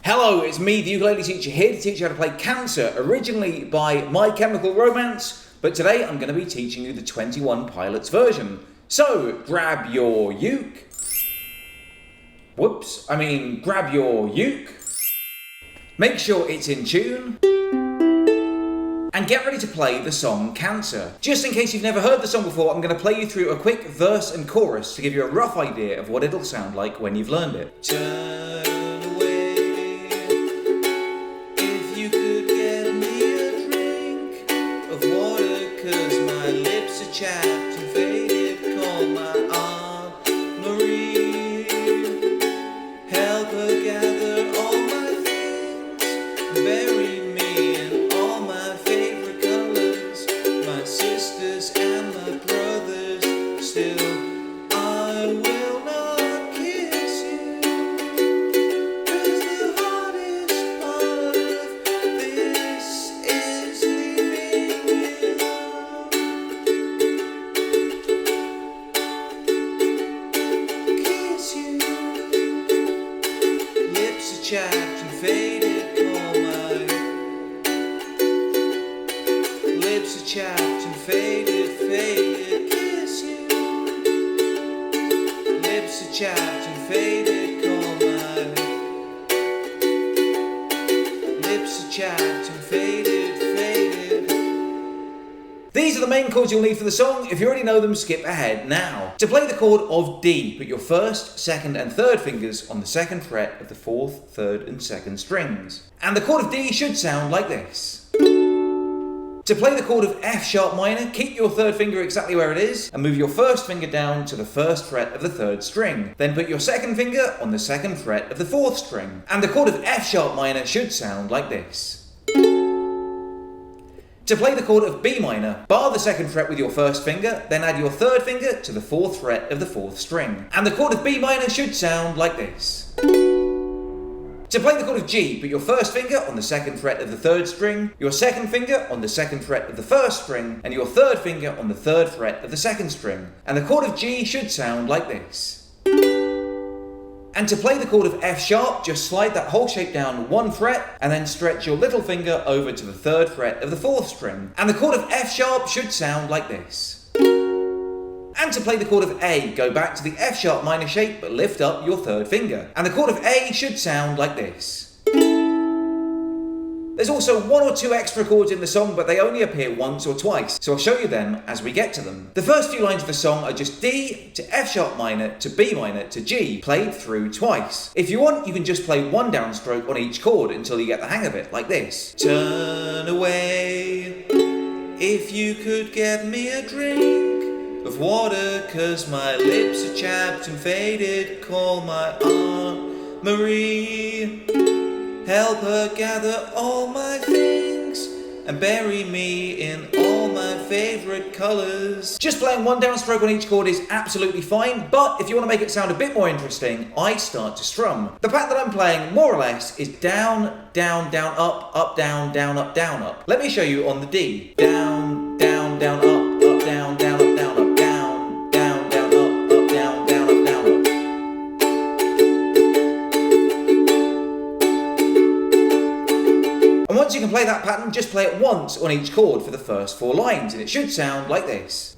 Hello, it's me, the ukulele teacher, here to teach you how to play Cancer, originally by My Chemical Romance, but today I'm going to be teaching you the 21 Pilots version. So, grab your uke. Grab your uke. Make sure it's in tune. And get ready to play the song Cancer. Just in case you've never heard the song before, I'm going to play you through a quick verse and chorus to give you a rough idea of what it'll sound like when you've learned it. Turn away, if you could get me a drink of water, 'cause my lips are chapped and faded. Call my Aunt Marie, help her gather all my things and bury me in all my favorite colors, my sisters and my brothers. Still, I will not kiss you, 'cause the hardest part of this is leaving you. Kiss you, lips are chapped and faded. Call my lips are chapped and faded, faded. Kiss you, lips are chapped and faded. Call my lips are chapped and faded, faded. These are the main chords you'll need for the song. If you already know them, skip ahead now. To play the chord of D, put your first, second and third fingers on the second fret of the fourth, third and second strings. And the chord of D should sound like this. To play the chord of F sharp minor, keep your third finger exactly where it is and move your first finger down to the first fret of the third string. Then put your second finger on the second fret of the fourth string. And the chord of F sharp minor should sound like this. To play the chord of B minor, bar the second fret with your first finger, then add your third finger to the fourth fret of the fourth string. And the chord of B minor should sound like this. To play the chord of G, put your first finger on the second fret of the third string, your second finger on the second fret of the first string, and your third finger on the third fret of the second string. And the chord of G should sound like this. And to play the chord of F sharp, just slide that whole shape down one fret, and then stretch your little finger over to the third fret of the fourth string. And the chord of F sharp should sound like this. And to play the chord of A, go back to the F sharp minor shape, but lift up your third finger. And the chord of A should sound like this. There's also one or two extra chords in the song, but they only appear once or twice, so I'll show you them as we get to them. The first few lines of the song are just D to F sharp minor to B minor to G, played through twice. If you want, you can just play one downstroke on each chord until you get the hang of it, like this. Turn away, if you could get me a drink of water, 'cause my lips are chapped and faded. Call my Aunt Marie, help her gather all my things and bury me in all my favorite colors. Just playing one downstroke on each chord is absolutely fine, but if you want to make it sound a bit more interesting, I start to strum. The pattern that I'm playing, more or less, is down, down, down, up, down, down, up, down, up. Let me show you on the D. Down, down, down, up, down, down, up, down, up, down, down, down, up, down, down, up, down, up. And once you can play that pattern, just play it once on each chord for the first four lines, and it should sound like this.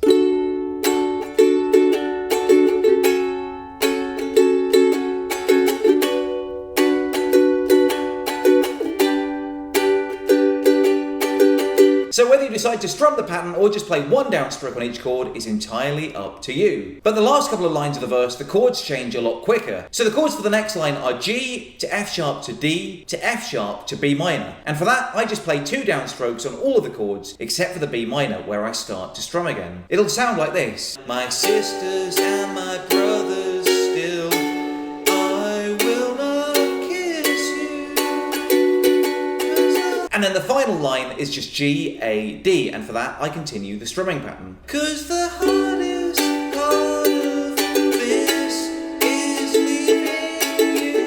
So whether you decide to strum the pattern or just play one downstroke on each chord is entirely up to you. But the last couple of lines of the verse, the chords change a lot quicker. So the chords for the next line are G to F sharp to D to F sharp to B minor. And for that, I just play two downstrokes on all of the chords, except for the B minor, where I start to strum again. It'll sound like this. My sisters and my brothers, still I will not kiss you. And then the final line is just G, A, D, and for that I continue the strumming pattern. 'Cause the hardest part of this is leaving you.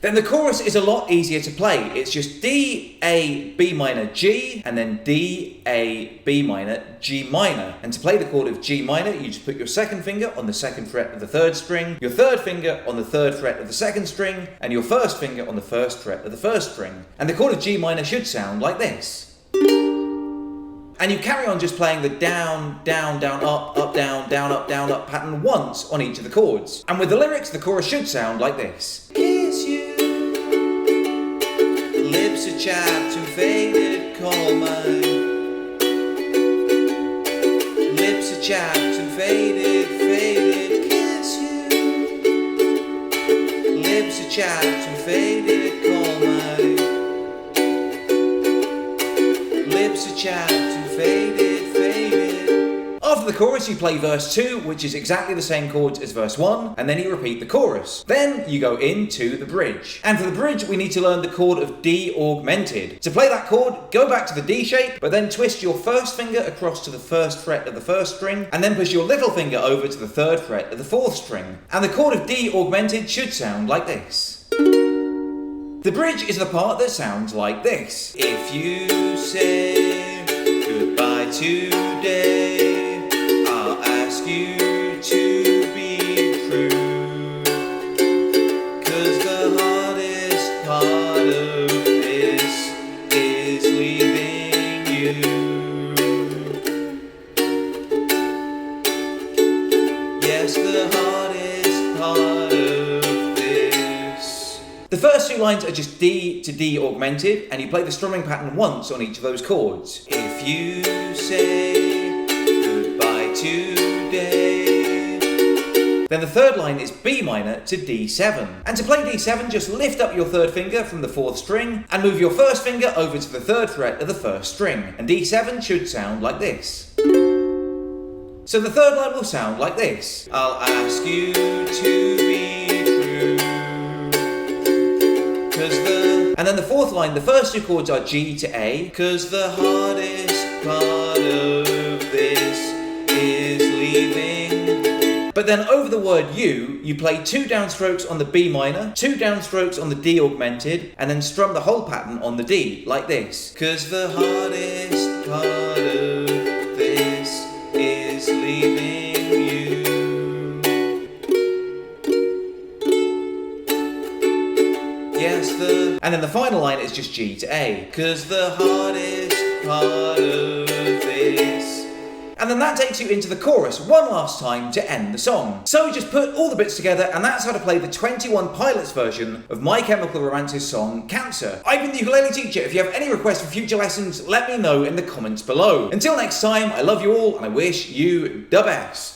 Then the chorus is a lot easier to play. It's just D, A, B minor, G, and then D, A, B minor, G minor. And to play the chord of G minor, you just put your second finger on the second fret of the third string, your third finger on the third fret of the second string, and your first finger on the first fret of the first string. And the chord of G minor should sound like this. And you carry on just playing the down, down, down, up, down, up pattern once on each of the chords. And with the lyrics, the chorus should sound like this. Kiss you, lips are chapped and faded, call mine. Lips are chapped and faded, faded, kiss you. Lips are chapped and faded, call mine. Lips are chapped and faded, faded. After the chorus, you play verse 2, which is exactly the same chords as verse 1, and then you repeat the chorus. Then you go into the bridge. And for the bridge, we need to learn the chord of D augmented. To play that chord, go back to the D shape, but then twist your first finger across to the first fret of the first string, and then push your little finger over to the third fret of the fourth string. And the chord of D augmented should sound like this. The bridge is the part that sounds like this. If you say goodbye today, I'll ask you to be true. 'Cause the hardest part of this is leaving you. Yes, the hardest part of this. The first two lines are just D to D augmented, and you play the strumming pattern once on each of those chords. If you say goodbye today. Then the third line is B minor to D7. And to play D7, just lift up your third finger from the fourth string and move your first finger over to the third fret of the first string. And D7 should sound like this. So the third line will sound like this. I'll ask you to be true. And then the fourth line, the first two chords are G to A, 'cause the hardest part of this is leaving. But then over the word you play two downstrokes on the B minor, two downstrokes on the D augmented, and then strum the whole pattern on the D, like this. 'Cause the hardest part of this is leaving you. Yes, and then the final line is just G to A. 'Cause the hardest part of this. And then that takes you into the chorus one last time to end the song. So you just put all the bits together, and that's how to play the 21 Pilots version of My Chemical Romance's song Cancer. I've been the ukulele teacher. If you have any requests for future lessons, let me know in the comments below. Until next time, I love you all and I wish you the best.